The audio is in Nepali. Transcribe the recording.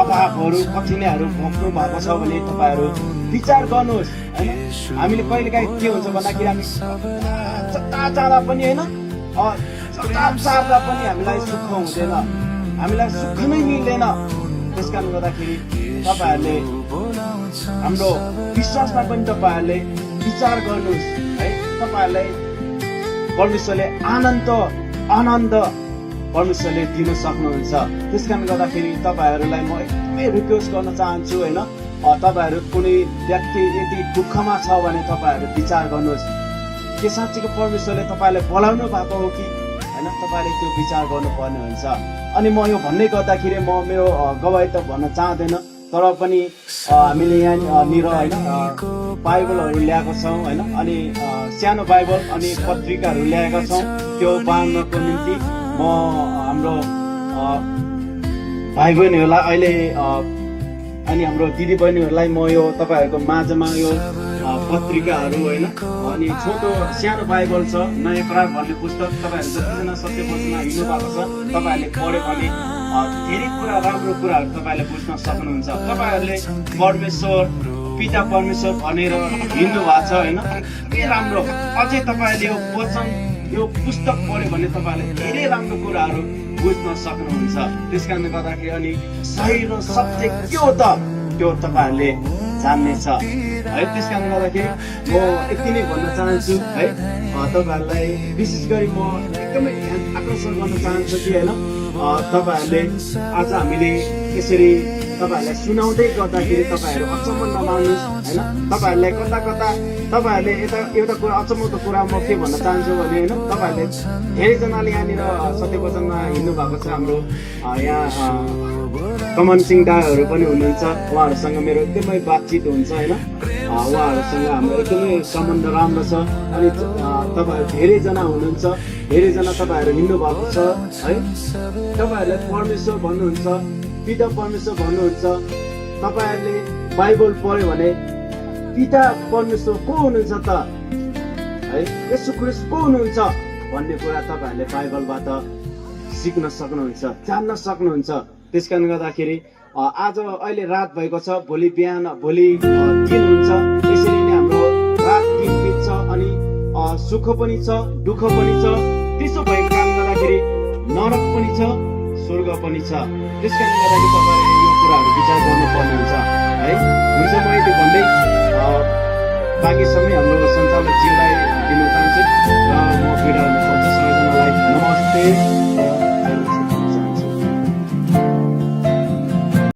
अभावहरू कठिनाइहरू भोग्नु भएको छ भने तपाईँहरू विचार गर्नुहोस् होइन। हामीले कहिलेकाहीँ के हुन्छ भन्दाखेरि हामी जता जाँदा पनि होइन जता चाहँदा पनि हामीलाई सुख हुँदैन, हामीलाई सुख नै मिल्दैन। त्यस कारण गर्दाखेरि तपाईँहरूले हाम्रो विश्वासमा पनि तपाईँहरूले विचार गर्नुहोस् है। तपाईँहरूलाई परमेश्वरले आनन्द परमेश्वरले दिन सक्नुहुन्छ। त्यस कारण गर्दाखेरि तपाईँहरूलाई म एकदमै रिक्वेस्ट गर्न चाहन्छु होइन, तपाईँहरू कुनै व्यक्ति यदि दुःखमा छ भने तपाईँहरू विचार गर्नुहोस्, के साँच्चीको परमेश्वरले तपाईँलाई बोलाउनु भएको हो कि होइन, तपाईँले त्यो विचार गर्नुपर्ने हुन्छ। अनि म यो भन्ने गर्दाखेरि म मेरो गवाई त भन्न चाहँदैन, तर पनि हामीले यहाँनिर होइन बाइबलहरू ल्याएको छौँ होइन, अनि सानो बाइबल अनि पत्रिकाहरू ल्याएका छौँ। त्यो बाँड्नको निम्ति म हाम्रो भाइ बहिनीहरूलाई अहिले अनि हाम्रो दिदी बहिनीहरूलाई म यो तपाईँहरूको माझमा यो पत्रिकाहरू होइन अनि छोटो सानो बाइबल छ, नयाँ करार भन्ने पुस्तक। तपाईँहरू जतिजना सत्य वचनमा हिँड्नु भएको छ तपाईँहरूले पढ्यो भने धेरै कुरा राम्रो कुराहरू तपाईँले बुझ्न सक्नुहुन्छ। तपाईँहरूले परमेश्वर पिता परमेश्वर भनेर हिँड्नु भएको छ होइन, धेरै राम्रो। अझै तपाईँले यो वचन यो पुस्तक पढ्यो भने तपाईँहरूले धेरै राम्रो कुराहरू बुझ्न सक्नुहुन्छ। त्यस कारणले गर्दाखेरि अनि सही र सत्य के हो त त्यो तपाईँहरूले जान्नेछ है। त्यस कारणले गर्दाखेरि म यति नै भन्न चाहन्छु है, तपाईँहरूलाई विशेष गरी म एकदमै ध्यान आकर्षण गर्न चाहन्छु कि होइन तपाईँहरूले आज हामीले यसरी तपाईँहरूलाई सुनाउँदै गर्दाखेरि तपाईँहरू अचम्म नमान्नुहोस् होइन। तपाईँहरूलाई कता कता तपाईँहरूले एउटा कुरा अचम्मको कुरा म के भन्न चाहन्छु भने होइन, तपाईँहरूले धेरैजनाले यहाँनिर सत्य वचनमा हिँड्नु भएको छ। हाम्रो यहाँ कमन सिंह दाहरू पनि हुनुहुन्छ, उहाँहरूसँग मेरो एकदमै बातचित हुन्छ होइन, उहाँहरूसँग हाम्रो एकदमै सम्बन्ध राम्रो छ। अनि तपाईँहरू धेरैजना हुनुहुन्छ, धेरैजना तपाईँहरू हिँड्नु भएको छ है। तपाईँहरूलाई परमेश्वर भन्नुहुन्छ, पिता परमेश्वर भन्नुहुन्छ। तपाईँहरूले बाइबल पढ्यो भने पिता परमेश्वर को हुनुहुन्छ त है, येशू ख्रीष्ट को हुनुहुन्छ भन्ने कुरा तपाईँहरूले बाइबलबाट सिक्न सक्नुहुन्छ, जान्न सक्नुहुन्छ। त्यस कारण गर्दाखेरि आज अहिले रात भएको छ, भोलि बिहान भोलि दिन हुन्छ। यसरी नै हाम्रो रात दिन बित्छ अनि सुख पनि छ दुःख पनि छ। त्यसो भएको कारणले गर्दाखेरि नरक पनि छ स्वर्ग पनि छ। त्यस कारणले गर्दाखेरि तपाईँले यो कुराहरू विचार गर्नुपर्ने हुन्छ है। हुन्छ, म यति भन्दै बाँकी समय हाम्रो सञ्चालकज्यूलाई दिन चाहन्छु र म बिदा हुन सक्छु। सबैजनालाई नमस्ते।